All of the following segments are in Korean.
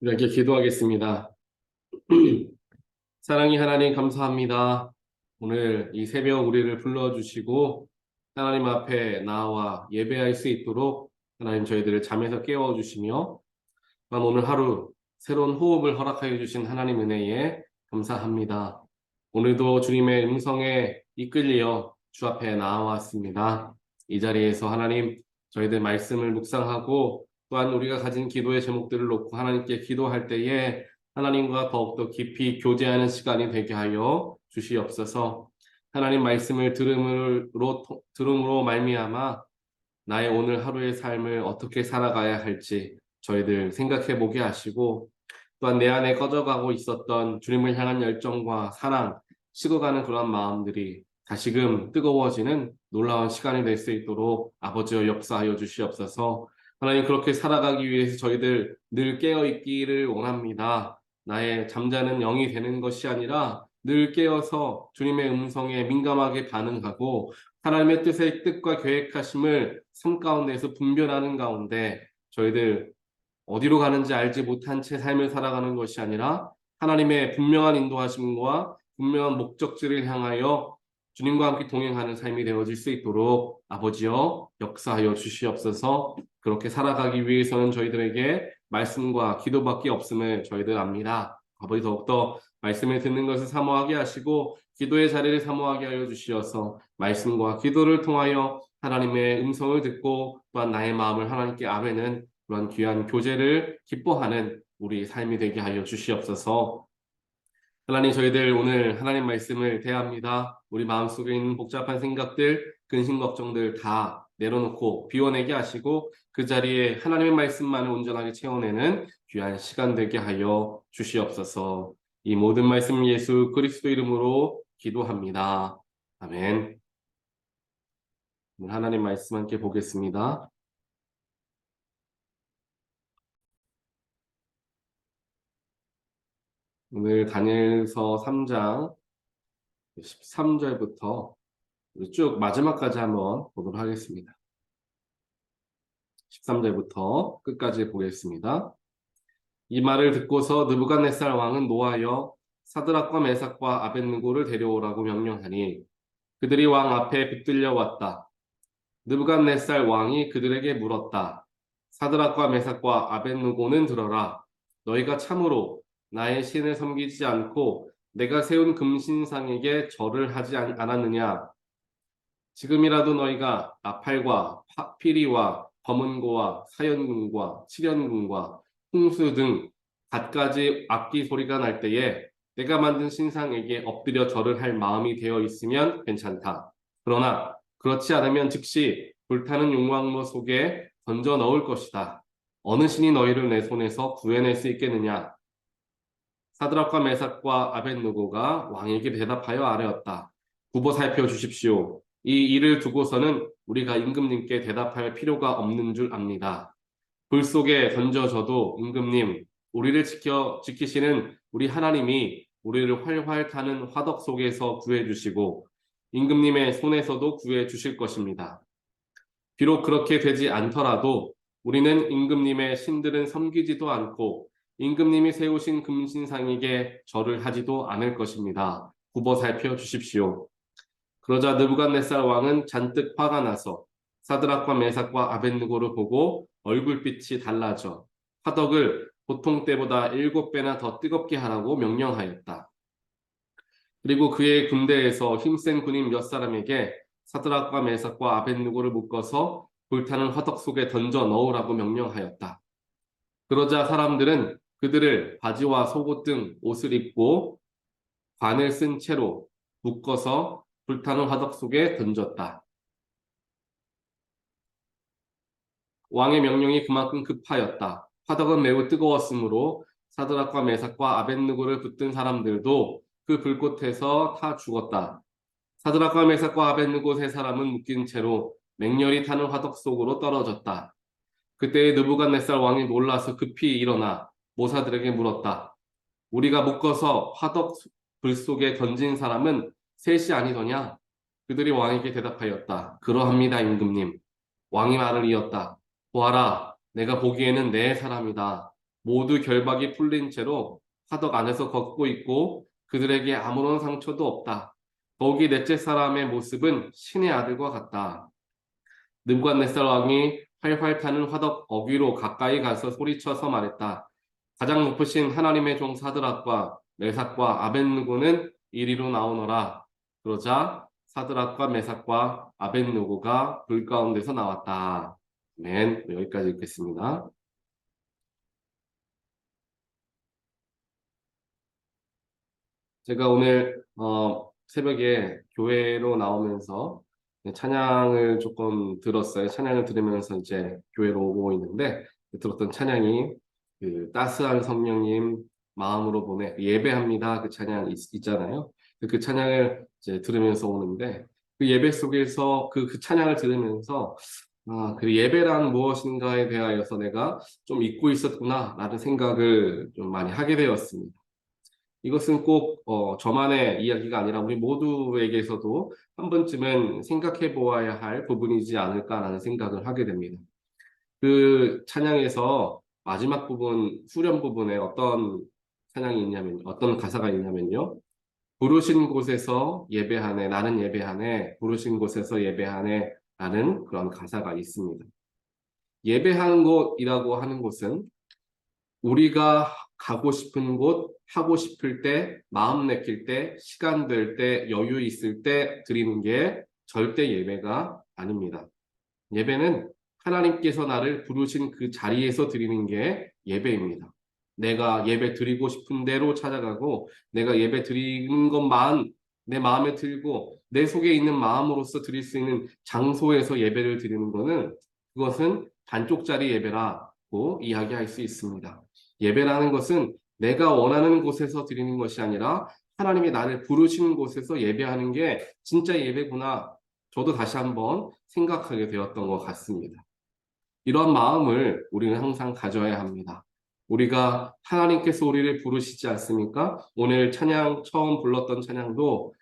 이렇게 기도하겠습니다. 사랑이 하나님 감사합니다. 오늘 이 새벽 우리를 불러주시고 하나님 앞에 나와 예배할 수 있도록 하나님 저희들을 잠에서 깨워주시며 오늘 하루 새로운 호흡을 허락하여 주신 하나님 은혜에 감사합니다. 오늘도 주님의 음성에 이끌려 주 앞에 나왔습니다. 이 자리에서 하나님 저희들 말씀을 묵상하고 또한 우리가 가진 기도의 제목들을 놓고 하나님께 기도할 때에 하나님과 더욱더 깊이 교제하는 시간이 되게 하여 주시옵소서. 하나님 말씀을 들음으로 말미암아 나의 오늘 하루의 삶을 어떻게 살아가야 할지 저희들 생각해 보게 하시고 또한 내 안에 꺼져가고 있었던 주님을 향한 열정과 사랑, 식어가는 그런 마음들이 다시금 뜨거워지는 놀라운 시간이 될 수 있도록 아버지여 역사하여 주시옵소서. 하나님 그렇게 살아가기 위해서 저희들 늘 깨어 있기를 원합니다. 나의 잠자는 영이 되는 것이 아니라 늘 깨어서 주님의 음성에 민감하게 반응하고 하나님의 뜻과 계획하심을 삶 가운데에서 분별하는 가운데 저희들 어디로 가는지 알지 못한 채 삶을 살아가는 것이 아니라 하나님의 분명한 인도하심과 분명한 목적지를 향하여 주님과 함께 동행하는 삶이 되어질 수 있도록 아버지여 역사하여 주시옵소서. 그렇게 살아가기 위해서는 저희들에게 말씀과 기도밖에 없음을 저희들 압니다. 아버지 더욱더 말씀을 듣는 것을 사모하게 하시고 기도의 자리를 사모하게 하여 주시어서 말씀과 기도를 통하여 하나님의 음성을 듣고 또한 나의 마음을 하나님께 아뢰는 그런 귀한 교제를 기뻐하는 우리 삶이 되게 하여 주시옵소서. 하나님 저희들 오늘 하나님 말씀을 대합니다. 우리 마음속에 있는 복잡한 생각들, 근심 걱정들 다 내려놓고 비워내게 하시고 그 자리에 하나님의 말씀만을 온전하게 채워내는 귀한 시간 되게 하여 주시옵소서. 이 모든 말씀 예수 그리스도 이름으로 기도합니다. 아멘. 오늘 하나님 말씀 함께 보겠습니다. 오늘 다니엘서 3장 13절부터 쭉 마지막까지 한번 보도록 하겠습니다. 13절부터 끝까지 보겠습니다. 이 말을 듣고서 느부갓네살 왕은 노하여 사드락과 메삭과 아벳느고를 데려오라고 명령하니 그들이 왕 앞에 붙들려 왔다. 느부갓네살 왕이 그들에게 물었다. 사드락과 메삭과 아벳느고는 들어라. 너희가 참으로 나의 신을 섬기지 않고 내가 세운 금신상에게 절을 하지 않았느냐? 지금이라도 너희가 나팔과 피리와 검은고와 사연금과 칠연금과 홍수 등 갖가지 악기 소리가 날 때에 내가 만든 신상에게 엎드려 절을 할 마음이 되어 있으면 괜찮다. 그러나 그렇지 않으면 즉시 불타는 용광로 속에 던져 넣을 것이다. 어느 신이 너희를 내 손에서 구해낼 수 있겠느냐? 사드락과 메삭과 아벳느고가 왕에게 대답하여 아뢰었다. 굽어 살펴 주십시오. 이 일을 두고서는 우리가 임금님께 대답할 필요가 없는 줄 압니다. 불 속에 던져져도 임금님, 우리를 지키시는 우리 하나님이 우리를 활활 타는 화덕 속에서 구해주시고 임금님의 손에서도 구해주실 것입니다. 비록 그렇게 되지 않더라도 우리는 임금님의 신들은 섬기지도 않고 임금님이 세우신 금신상에게 절을 하지도 않을 것입니다. 굽어 살펴 주십시오. 그러자 느부갓네살 왕은 잔뜩 화가 나서 사드락과 메삭과 아벳느고를 보고 얼굴빛이 달라져 화덕을 보통 때보다 7배나 더 뜨겁게 하라고 명령하였다. 그리고 그의 군대에서 힘센 군인 몇 사람에게 사드락과 메삭과 아벳느고를 묶어서 불타는 화덕 속에 던져 넣으라고 명령하였다. 그러자 사람들은 그들을 바지와 속옷 등 옷을 입고 관을 쓴 채로 묶어서 불타는 화덕 속에 던졌다. 왕의 명령이 그만큼 급하였다. 화덕은 매우 뜨거웠으므로 사드락과 메삭과 아벳느고를 붙든 사람들도 그 불꽃에서 타 죽었다. 사드락과 메삭과 아벳느고 세 사람은 묶인 채로 맹렬히 타는 화덕 속으로 떨어졌다. 그때 느부갓네살 왕이 놀라서 급히 일어나 모사들에게 물었다. 우리가 묶어서 화덕 불 속에 던진 사람은 셋이 아니더냐? 그들이 왕에게 대답하였다. 그러합니다, 임금님. 왕이 말을 이었다. 보아라, 내가 보기에는 네 사람이다. 모두 결박이 풀린 채로 화덕 안에서 걷고 있고 그들에게 아무런 상처도 없다. 더욱이 넷째 사람의 모습은 신의 아들과 같다. 느부갓네살 왕이 활활 타는 화덕 어귀로 가까이 가서 소리쳐서 말했다. 가장 높으신 하나님의 종 사드락과 메삭과 아벳느고는 이리로 나오너라. 그러자 사드락과 메삭과 아벳느고가 불 가운데서 나왔다. 아멘. 여기까지 읽겠습니다. 제가 오늘 새벽에 교회로 나오면서 찬양을 조금 들었어요. 찬양을 들으면서 이제 교회로 오고 있는데 들었던 찬양이 그 따스한 성령님 마음으로 보내 예배합니다. 그 찬양 있잖아요. 그 찬양을 이제 들으면서 오는데 그 예배 속에서 그 찬양을 들으면서 그 예배란 무엇인가에 대하여서 내가 좀 잊고 있었구나라는 생각을 좀 많이 하게 되었습니다. 이것은 꼭 저만의 이야기가 아니라 우리 모두에게서도 한 번쯤은 생각해 보아야 할 부분이지 않을까라는 생각을 하게 됩니다. 그 찬양에서 마지막 부분, 후렴 부분에 어떤 찬양이 있냐면, 어떤 가사가 있냐면요. 부르신 곳에서 예배하네, 나는 예배하네, 부르신 곳에서 예배하네, 라는 그런 가사가 있습니다. 예배하는 곳이라고 하는 곳은 우리가 가고 싶은 곳, 하고 싶을 때, 마음 내킬 때, 시간 될 때, 여유 있을 때 드리는 게 절대 예배가 아닙니다. 예배는 하나님께서 나를 부르신 그 자리에서 드리는 게 예배입니다. 내가 예배 드리고 싶은 대로 찾아가고, 내가 예배 드리는 것만 내 마음에 들고, 내 속에 있는 마음으로서 드릴 수 있는 장소에서 예배를 드리는 것은, 그것은 반쪽짜리 예배라고 이야기할 수 있습니다. 예배라는 것은 내가 원하는 곳에서 드리는 것이 아니라 하나님이 나를 부르시는 곳에서 예배하는 게 진짜 예배구나. 저도 다시 한번 생각하게 되었던 것 같습니다. 이런 마음을 우리는 항상 가져야 합니다. 우리가 하나님께서 우리를 부르시지 않습니까? 오늘 찬양 처음 불렀던 찬양도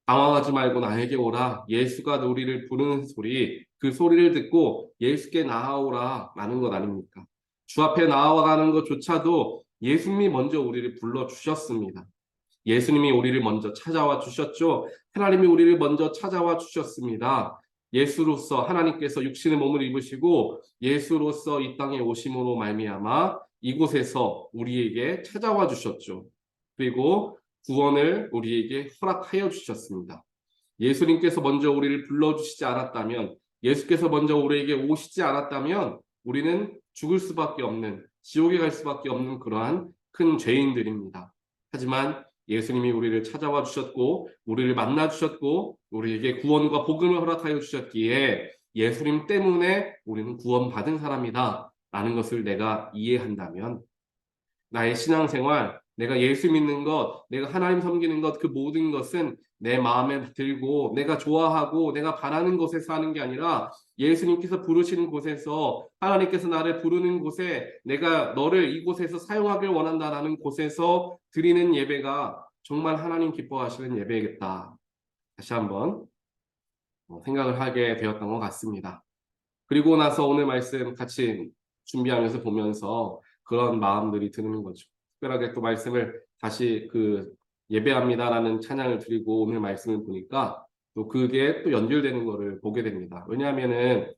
당황하지 말고 나에게 오라. 예수가 우리를 부르는 소리, 그 소리를 듣고 예수께 나아오라 라는 것 아닙니까? 주 앞에 나아가는 것조차도 예수님이 먼저 우리를 불러주셨습니다. 예수님이 우리를 먼저 찾아와 주셨죠. 하나님이 우리를 먼저 찾아와 주셨습니다. 예수로서 하나님께서 육신의 몸을 입으시고 예수로서 이 땅에 오심으로 말미암아 이곳에서 우리에게 찾아와 주셨죠. 그리고 구원을 우리에게 허락하여 주셨습니다. 예수님께서 먼저 우리를 불러주시지 않았다면, 예수께서 먼저 우리에게 오시지 않았다면 우리는 죽을 수밖에 없는, 지옥에 갈 수밖에 없는 그러한 큰 죄인들입니다. 하지만 예수님이 우리를 찾아와 주셨고 우리를 만나 주셨고 우리에게 구원과 복음을 허락하여 주셨기에 예수님 때문에 우리는 구원받은 사람이다 라는 것을 내가 이해한다면 나의 신앙생활, 내가 예수 믿는 것, 내가 하나님 섬기는 것, 그 모든 것은 내 마음에 들고 내가 좋아하고 내가 바라는 곳에서 하는 게 아니라 예수님께서 부르시는 곳에서 하나님께서 나를 부르는 곳에 내가 너를 이곳에서 사용하길 원한다라는 곳에서 드리는 예배가 정말 하나님 기뻐하시는 예배겠다. 다시 한번 생각을 하게 되었던 것 같습니다. 그리고 나서 오늘 말씀 같이 준비하면서 보면서 그런 마음들이 드는 거죠. 특별하게 또 말씀을 다시 그 예배합니다라는 찬양을 드리고 오늘 말씀을 보니까 또 그게 또 연결되는 거를 보게 됩니다. 왜냐하면은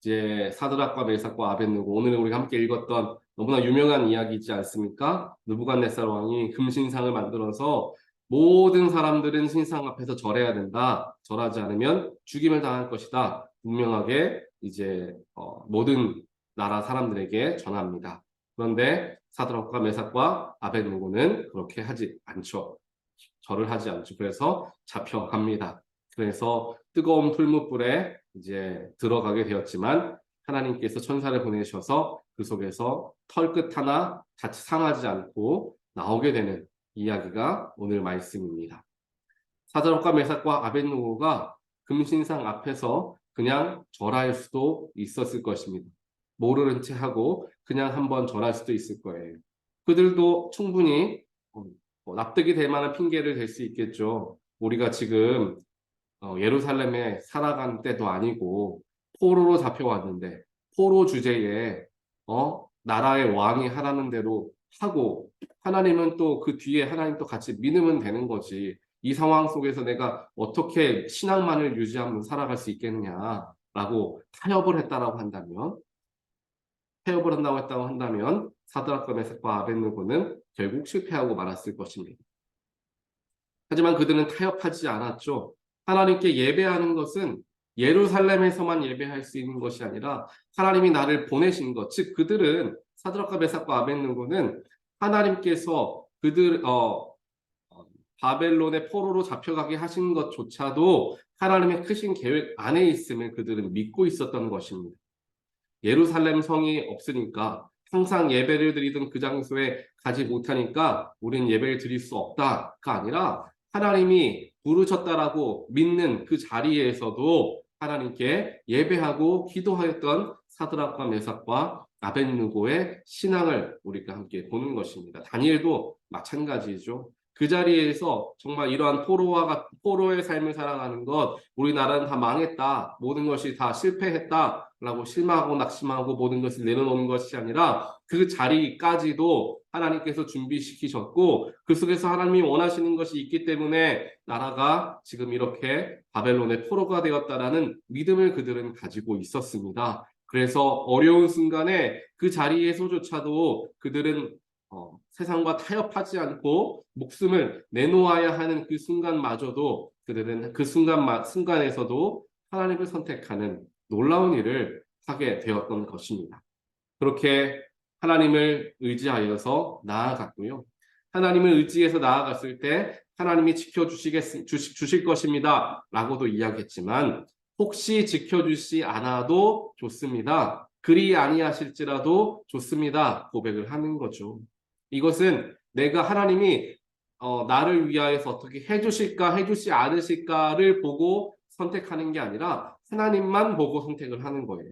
이제 사드락과 메삭과 아벳느고 오늘 우리가 함께 읽었던 너무나 유명한 이야기이지 않습니까? 느부갓네살 왕이 금신상을 만들어서 모든 사람들은 신상 앞에서 절해야 된다. 절하지 않으면 죽임을 당할 것이다. 분명하게 이제 모든 나라 사람들에게 전합니다. 그런데 사드락과 메삭과 아벳느고는 그렇게 하지 않죠. 절을 하지 않죠. 그래서 잡혀갑니다. 그래서 뜨거운 풀무불에 이제 들어가게 되었지만 하나님께서 천사를 보내셔서 그 속에서 털끝 하나 같이 상하지 않고 나오게 되는 이야기가 오늘 말씀입니다. 사드락과 메삭과 아벳느고가 금신상 앞에서 그냥 절할 수도 있었을 것입니다. 모르는 채 하고 그냥 한번 절할 수도 있을 거예요. 그들도 충분히 납득이 될 만한 핑계를 댈 수 있겠죠. 우리가 지금 예루살렘에 살아간 때도 아니고 포로로 잡혀왔는데 포로 주제에 나라의 왕이 하라는 대로 하고 하나님은 또 그 뒤에 하나님 또 같이 믿으면 되는 거지. 이 상황 속에서 내가 어떻게 신앙만을 유지하면서 살아갈 수 있겠느냐라고 타협을 한다고 한다면 사드락과 메삭과 아벳느고는 결국 실패하고 말았을 것입니다. 하지만 그들은 타협하지 않았죠. 하나님께 예배하는 것은 예루살렘에서만 예배할 수 있는 것이 아니라 하나님이 나를 보내신 것, 즉 그들은 사드락과 메삭과 아벳느고는 하나님께서 바벨론의 포로로 잡혀가게 하신 것조차도 하나님의 크신 계획 안에 있음을 그들은 믿고 있었던 것입니다. 예루살렘 성이 없으니까 항상 예배를 드리던 그 장소에 가지 못하니까 우린 예배를 드릴 수 없다가 아니라 하나님이 부르셨다라고 믿는 그 자리에서도 하나님께 예배하고 기도하였던 사드락과 메삭과 아벳느고의 신앙을 우리가 함께 보는 것입니다. 다니엘도 마찬가지죠. 그 자리에서 정말 이러한 포로의 삶을 살아가는 것, 우리나라는 다 망했다, 모든 것이 다 실패했다라고 실망하고 낙심하고 모든 것을 내려놓는 것이 아니라 그 자리까지도 하나님께서 준비시키셨고 그 속에서 하나님이 원하시는 것이 있기 때문에 나라가 지금 이렇게 바벨론의 포로가 되었다라는 믿음을 그들은 가지고 있었습니다. 그래서 어려운 순간에 그 자리에서조차도 그들은 세상과 타협하지 않고 목숨을 내놓아야 하는 그 순간마저도 그들은 그 순간에서도 하나님을 선택하는 놀라운 일을 하게 되었던 것입니다. 그렇게 하나님을 의지하여서 나아갔고요. 하나님을 의지해서 나아갔을 때 하나님이 주실 것입니다. 라고도 이야기했지만 혹시 지켜주시 않아도 좋습니다. 그리 아니하실지라도 좋습니다. 고백을 하는 거죠. 이것은 내가 하나님이 나를 위하여서 어떻게 해주실까 해주지 않으실까를 보고 선택하는 게 아니라 하나님만 보고 선택을 하는 거예요.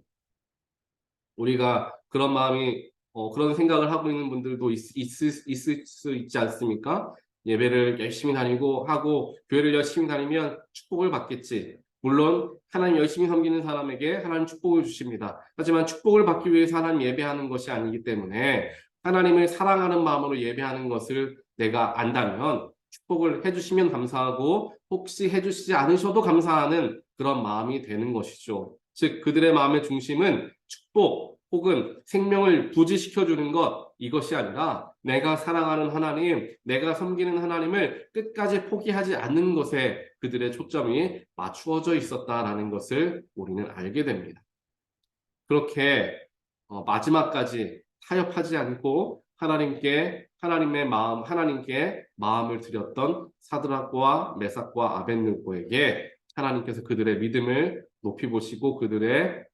우리가 그런 마음이 그런 생각을 하고 있는 분들도 있을 수 있지 않습니까? 예배를 열심히 다니고 하고 교회를 열심히 다니면 축복을 받겠지. 물론 하나님 열심히 섬기는 사람에게 하나님 축복을 주십니다. 하지만 축복을 받기 위해서 하나님 예배하는 것이 아니기 때문에 하나님을 사랑하는 마음으로 예배하는 것을 내가 안다면 축복을 해주시면 감사하고 혹시 해주시지 않으셔도 감사하는 그런 마음이 되는 것이죠. 즉 그들의 마음의 중심은 축복 혹은 생명을 부지시켜주는 것 이것이 아니라 내가 사랑하는 하나님, 내가 섬기는 하나님을 끝까지 포기하지 않는 것에 그들의 초점이 맞추어져 있었다라는 것을 우리는 알게 됩니다. 그렇게 마지막까지 타협하지 않고 하나님께 마음을 드렸던 사드락과 메삭과 아벳느고에게 하나님께서 그들의 믿음을 높이 보시고 그들의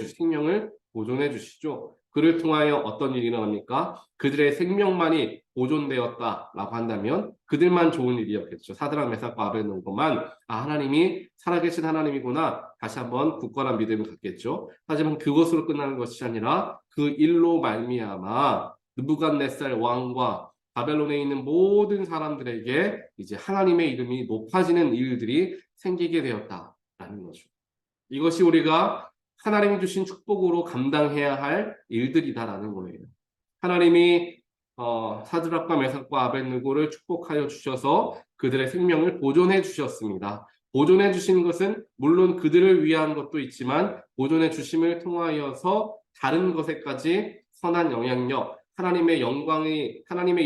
생명을 보존해 주시죠. 그를 통하여 어떤 일이 일어납니까? 그들의 생명만이 보존되었다라고 한다면 그들만 좋은 일이었겠죠. 사드락, 메삭과 아벳느고만 하나님이 살아계신 하나님이구나 다시 한번 굳건한 믿음을 갖겠죠. 하지만 그것으로 끝나는 것이 아니라 그 일로 말미암아 느부갓네살 왕과 바벨론에 있는 모든 사람들에게 이제 하나님의 이름이 높아지는 일들이 생기게 되었다라는 거죠. 이것이 우리가 하나님이 주신 축복으로 감당해야 할 일들이다라는 거예요. 하나님이 사드락과 메삭과 아벳느고를 축복하여 주셔서 그들의 생명을 보존해 주셨습니다. 보존해 주신 것은 물론 그들을 위한 것도 있지만 보존해 주심을 통하여서 다른 것에까지 선한 영향력, 하나님의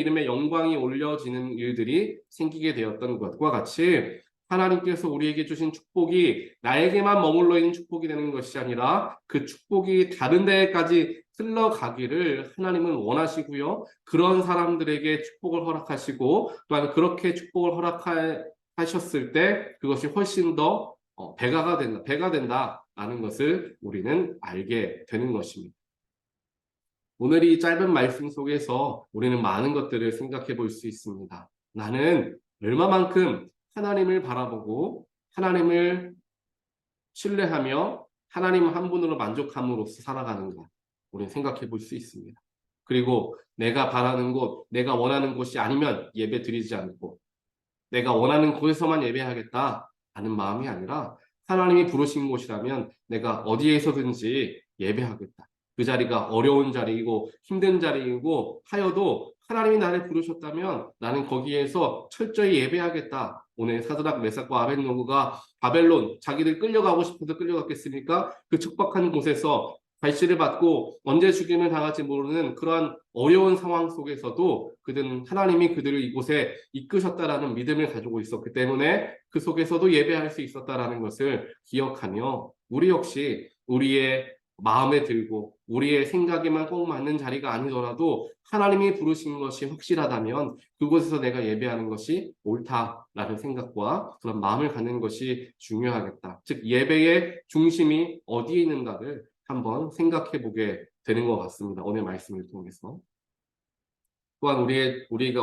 이름의 영광이 올려지는 일들이 생기게 되었던 것과 같이 하나님께서 우리에게 주신 축복이 나에게만 머물러 있는 축복이 되는 것이 아니라 그 축복이 다른 데까지 흘러가기를 하나님은 원하시고요. 그런 사람들에게 축복을 허락하시고 또한 그렇게 축복을 허락하셨을 때 그것이 훨씬 더 배가 된다라는 것을 우리는 알게 되는 것입니다. 오늘 이 짧은 말씀 속에서 우리는 많은 것들을 생각해 볼 수 있습니다. 나는 얼마만큼 하나님을 바라보고 하나님을 신뢰하며 하나님 한 분으로 만족함으로써 살아가는가 우리는 생각해 볼 수 있습니다. 그리고 내가 바라는 곳, 내가 원하는 곳이 아니면 예배 드리지 않고 내가 원하는 곳에서만 예배하겠다 하는 마음이 아니라 하나님이 부르신 곳이라면 내가 어디에서든지 예배하겠다. 그 자리가 어려운 자리이고 힘든 자리이고 하여도 하나님이 나를 부르셨다면 나는 거기에서 철저히 예배하겠다. 오늘 사드락 메삭과 아벳노고가 바벨론 자기들 끌려가고 싶어서 끌려갔겠습니까? 그 척박한 곳에서 발시를 받고 언제 죽임을 당할지 모르는 그러한 어려운 상황 속에서도 그들은 하나님이 그들을 이곳에 이끄셨다라는 믿음을 가지고 있었기 때문에 그 속에서도 예배할 수 있었다라는 것을 기억하며 우리 역시 우리의 마음에 들고 우리의 생각에만 꼭 맞는 자리가 아니더라도 하나님이 부르신 것이 확실하다면 그곳에서 내가 예배하는 것이 옳다라는 생각과 그런 마음을 갖는 것이 중요하겠다. 즉 예배의 중심이 어디에 있는가를 한번 생각해 보게 되는 것 같습니다. 오늘 말씀을 통해서. 또한 우리가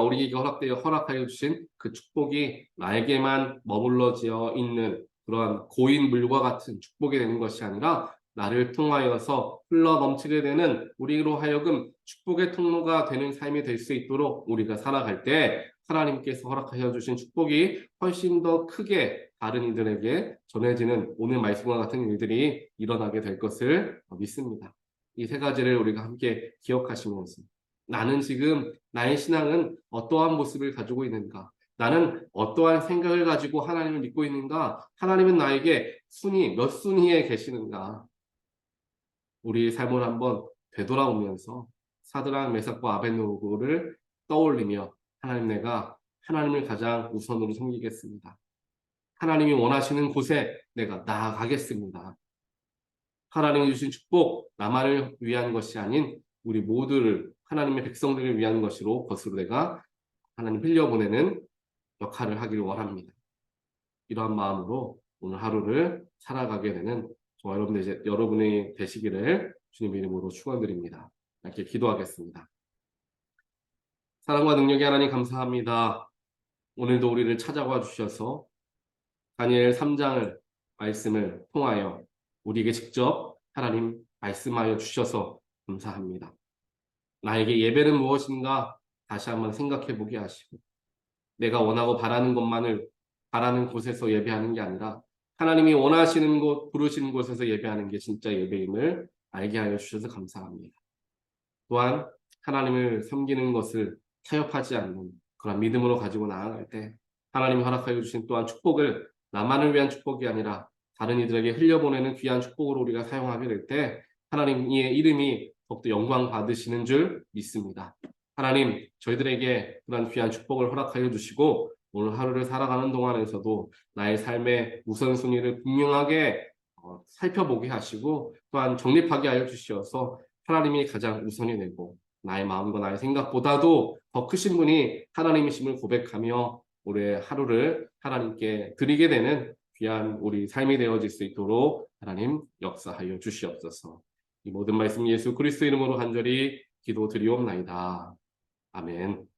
허락하여 주신 그 축복이 나에게만 머물러지어 있는 그러한 고인 물과 같은 축복이 되는 것이 아니라 나를 통하여서 흘러 넘치게 되는 우리로 하여금 축복의 통로가 되는 삶이 될 수 있도록 우리가 살아갈 때 하나님께서 허락하여 주신 축복이 훨씬 더 크게 다른 이들에게 전해지는 오늘 말씀과 같은 일들이 일어나게 될 것을 믿습니다. 이 세 가지를 우리가 함께 기억하시면서 나는 지금 나의 신앙은 어떠한 모습을 가지고 있는가? 나는 어떠한 생각을 가지고 하나님을 믿고 있는가? 하나님은 나에게 몇 순위에 계시는가? 우리 삶을 한번 되돌아오면서 사드락, 메삭과 아벳노고를 떠올리며 내가 하나님을 가장 우선으로 섬기겠습니다. 하나님이 원하시는 곳에 내가 나아가겠습니다. 하나님이 주신 축복, 나만을 위한 것이 아닌 우리 모두를 하나님의 백성들을 위한 것으로 내가 하나님 흘려보내는 역할을 하기를 원합니다. 이러한 마음으로 오늘 하루를 살아가게 되는 저와 여러분이 되시기를 주님 이름으로 축원드립니다. 이렇게 기도하겠습니다. 사랑과 능력의 하나님 감사합니다. 오늘도 우리를 찾아와 주셔서 다니엘 3장을 말씀을 통하여 우리에게 직접 하나님 말씀하여 주셔서 감사합니다. 나에게 예배는 무엇인가 다시 한번 생각해 보게 하시고 내가 원하고 바라는 곳에서 예배하는 게 아니라 하나님이 원하시는 곳, 부르시는 곳에서 예배하는 게 진짜 예배임을 알게 하여 주셔서 감사합니다. 또한 하나님을 섬기는 것을 타협하지 않는 그런 믿음으로 가지고 나아갈 때 하나님이 허락하여 주신 또한 축복을 나만을 위한 축복이 아니라 다른 이들에게 흘려보내는 귀한 축복으로 우리가 사용하게 될 때 하나님의 이름이 더욱더 영광 받으시는 줄 믿습니다. 하나님, 저희들에게 그런 귀한 축복을 허락하여 주시고 오늘 하루를 살아가는 동안에서도 나의 삶의 우선순위를 분명하게 살펴보게 하시고 또한 정립하게 하여 주시어서 하나님이 가장 우선이 되고 나의 마음과 나의 생각보다도 더 크신 분이 하나님이심을 고백하며 올해 하루를 하나님께 드리게 되는 귀한 우리 삶이 되어질 수 있도록 하나님 역사하여 주시옵소서. 이 모든 말씀 예수 그리스도 이름으로 간절히 기도드리옵나이다. 아멘.